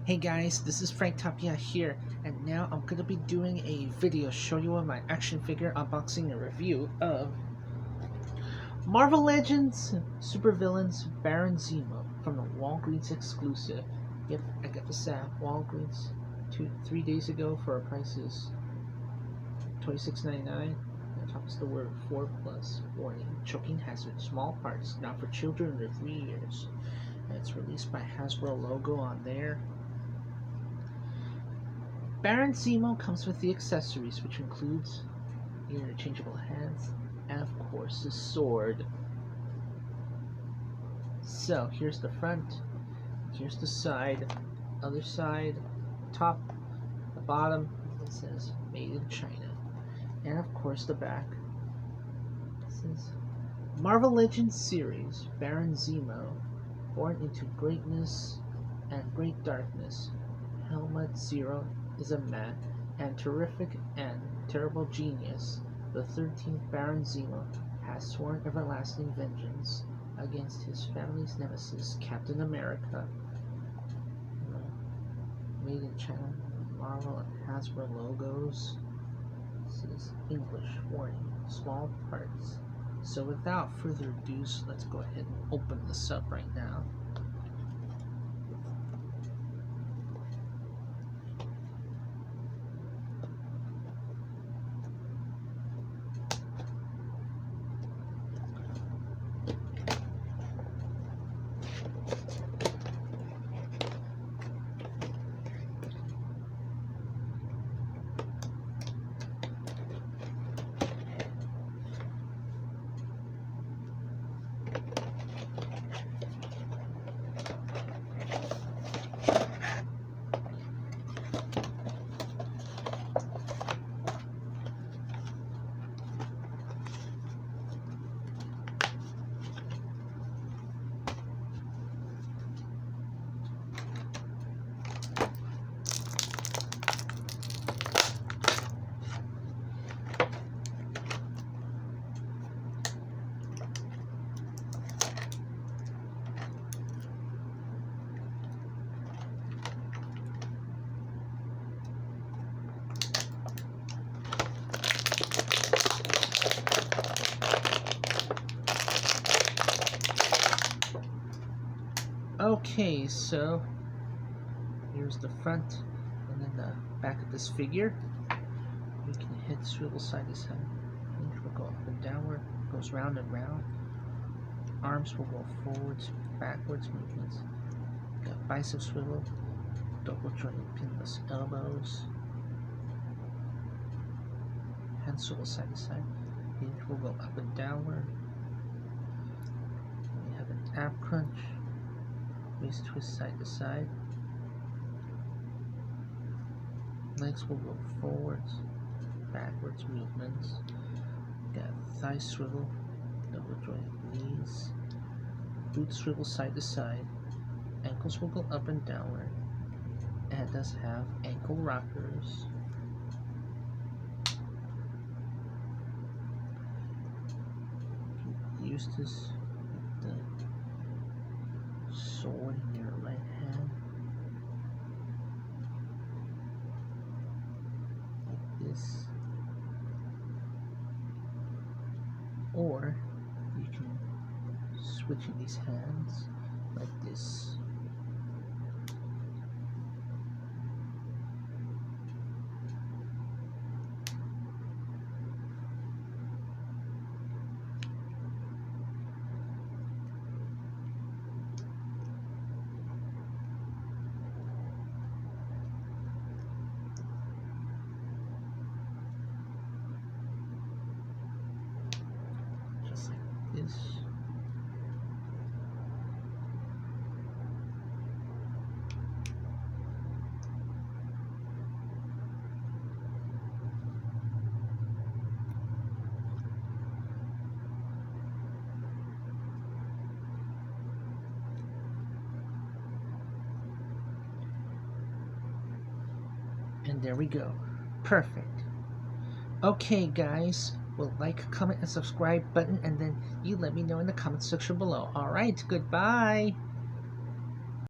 Hey guys, this is Frank Tapia here, and now I'm gonna be doing a video showing you my action figure unboxing and review of Marvel Legends Supervillains Baron Zemo from the Walgreens exclusive. Yep, I got this at Walgreens 3 days ago for a price is $26.99. On top is the word 4 plus warning: choking hazard, small parts, not for children under 3 years. And it's released by Hasbro logo on there. Baron Zemo comes with the accessories, which includes the interchangeable hands and, of course, his sword. So, here's the front, here's the side, other side, top, the bottom, it says Made in China. And, of course, the back. This is Marvel Legends series, Baron Zemo, born into greatness and great darkness. Helmut Zero is a mad and terrific and terrible genius. The 13th Baron Zemo has sworn everlasting vengeance against his family's nemesis, Captain America. Made in China, Marvel and Hasbro logos. This is English warning, small parts. So without further ado, let's go ahead and open this up right now. Okay, so here's the front and then the back of this figure. We can hit swivel side to side. Hinge will go up and downward, goes round and round. Arms will go forwards, backwards movements. Got bicep swivel, double jointed pinless elbows. Hand swivel side to side. Hinge will go up and downward. We have an ab crunch. Waist twist side to side. Legs will go forwards, backwards movements. Got thigh swivel, double joint knees. Boot swivel side to side. Ankles will go up and downward. And it does have ankle rockers. Use this with the sword in your right hand, like this, or you can switch in these hands like this. Just like this. And there we go. Perfect. Okay, guys. Well, like, comment, and subscribe button, and then you let me know in the comment section below. Alright, goodbye.